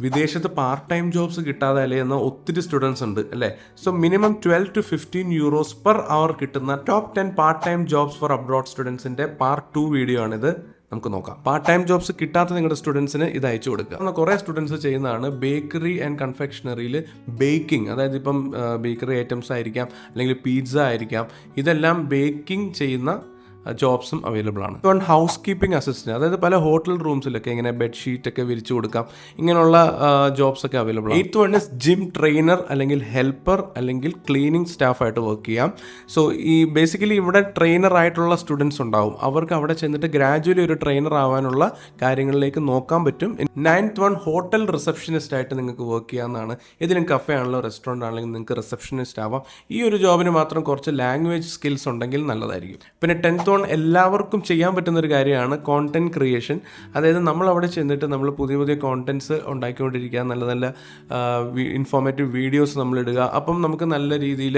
വിദേശത്ത് part time jobs കിട്ടാതെ അലയുന്ന ഒത്തിരി സ്റ്റുഡൻസ് ഉണ്ട് അല്ലേ? So minimum 12 to 15 euros per hour കിട്ടുന്ന top 10 part time jobs for abroad സ്റ്റുഡൻസിന്റെ പാർട്ട് 2 വീഡിയോ ആണിത്. നമുക്ക് നോക്കാം. പാർട്ട് ടൈം ജോബ്സ് കിട്ടാത്ത നിങ്ങളുടെ സ്റ്റുഡൻസിന് ഇത് അയച്ചു കൊടുക്കുക. കുറേ സ്റ്റുഡൻസ് ചെയ്യുന്നതാണ് ബേക്കറി ആൻഡ് കൺഫെക്ഷണറിയിൽ ബേക്കിംഗ്. അതായത് ഇപ്പം ബേക്കറി ഐറ്റംസ് ആയിരിക്കാം, അല്ലെങ്കിൽ പിസ്സ ആയിരിക്കാം. ഇതെല്ലാം ബേക്കിംഗ് ചെയ്യുന്ന ജോബ്സും അവൈലബിൾ ആണ്. ഹൗസ് കീപ്പിംഗ് അസിസ്റ്റന്റ്, അതായത് പല ഹോട്ടൽ റൂംസിലൊക്കെ ഇങ്ങനെ ബെഡ്ഷീറ്റ് ഒക്കെ വിരിച്ചു കൊടുക്കാം. ഇങ്ങനെയുള്ള ജോബ്സ് ഒക്കെ അവൈലബിൾ ആണ്. 8th one is gym trainer അല്ലെങ്കിൽ ഹെൽപ്പർ അല്ലെങ്കിൽ ക്ലീനിങ് സ്റ്റാഫായിട്ട് വർക്ക് ചെയ്യാം. സോ ഈ ബേസിക്കലി ഇവിടെ ട്രെയിനർ ആയിട്ടുള്ള സ്റ്റുഡൻസ് ഉണ്ടാവും. അവർക്ക് അവിടെ ചെന്നിട്ട് ഗ്രാജുവലി ഒരു ട്രെയിനർ ആവാനുള്ള കാര്യങ്ങളിലേക്ക് നോക്കാൻ പറ്റും. 9th വൺ ഹോട്ടൽ റിസപ്ഷനിസ്റ്റ് ആയിട്ട് നിങ്ങൾക്ക് വർക്ക് ചെയ്യാവുന്നതാണ്. ഇതിലും കഫേ ആണല്ലോ റെസ്റ്റോറൻറ്റ് ആണെങ്കിലും നിങ്ങൾക്ക് റിസപ്ഷനിസ്റ്റ് ആവാം. ഈ ഒരു ജോബിന് മാത്രം കുറച്ച് ലാംഗ്വേജ് സ്കിൽസ് ഉണ്ടെങ്കിൽ നല്ലതായിരിക്കും. പിന്നെ 10th എല്ലാവർക്കും ചെയ്യാൻ പറ്റുന്ന ഒരു കാര്യമാണ് കോണ്ടന്റ് ക്രിയേഷൻ. അതായത് നമ്മൾ അവിടെ ചെന്നിട്ട് നമ്മൾ പുതിയ പുതിയ കോണ്ടന്റ്സ് ഉണ്ടാക്കിക്കൊണ്ടിരിക്കുക, നല്ല നല്ല ഇൻഫോർമേറ്റീവ് വീഡിയോസ് നമ്മൾ ഇടുക. അപ്പം നമുക്ക് നല്ല രീതിയിൽ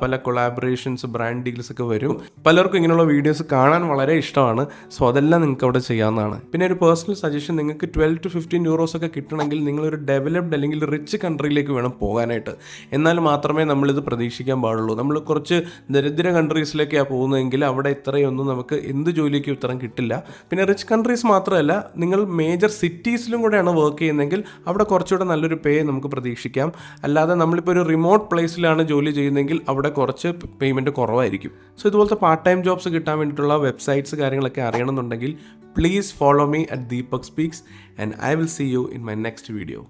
പല കൊളാബറേഷൻസ്, ബ്രാൻഡ് ഡീൽസ് ഒക്കെ വരും. പലർക്കും ഇങ്ങനെയുള്ള വീഡിയോസ് കാണാൻ വളരെ ഇഷ്ടമാണ്. സോ അതെല്ലാം നിങ്ങൾക്ക് അവിടെ ചെയ്യാവുന്നതാണ്. പിന്നെ ഒരു പേഴ്സണൽ സജഷൻ, നിങ്ങൾക്ക് 12 to 15 euros ഒക്കെ കിട്ടണമെങ്കിൽ നിങ്ങളൊരു ഡെവലപ്ഡ് അല്ലെങ്കിൽ റിച്ച് കൺട്രിയിലേക്ക് വേണം പോകാനായിട്ട്. എന്നാൽ മാത്രമേ നമ്മളിത് പ്രതീക്ഷിക്കാൻ പാടുള്ളൂ. നമ്മൾ കുറച്ച് ദരിദ്ര കൺട്രീസിലേക്കാണ് പോകുന്നതെങ്കിൽ അവിടെ ഇത്രയൊന്നും നമുക്ക് എന്ത് ജോലിക്കും ഇത്രയും കിട്ടില്ല. പിന്നെ റിച്ച് കൺട്രീസ് മാത്രമല്ല, നിങ്ങൾ മേജർ സിറ്റീസിലും കൂടെയാണ് വർക്ക് ചെയ്യുന്നതെങ്കിൽ അവിടെ കുറച്ചുകൂടെ നല്ലൊരു പേ നമുക്ക് പ്രതീക്ഷിക്കാം. അല്ലാതെ നമ്മളിപ്പോൾ ഒരു റിമോട്ട് പ്ലേസിലാണ് ജോലി ചെയ്യുന്നതെങ്കിൽ അവിടെ കുറച്ച് പേയ്മെൻറ്റ് കുറവായിരിക്കും. സോ ഇതുപോലത്തെ പാർട്ട് ടൈം ജോബ്സ് കിട്ടാൻ വേണ്ടിയിട്ടുള്ള വെബ്സൈറ്റ്സ് കാര്യങ്ങളൊക്കെ അറിയണമെന്നുണ്ടെങ്കിൽ please follow me at Deepak speaks and I will see you in my next video.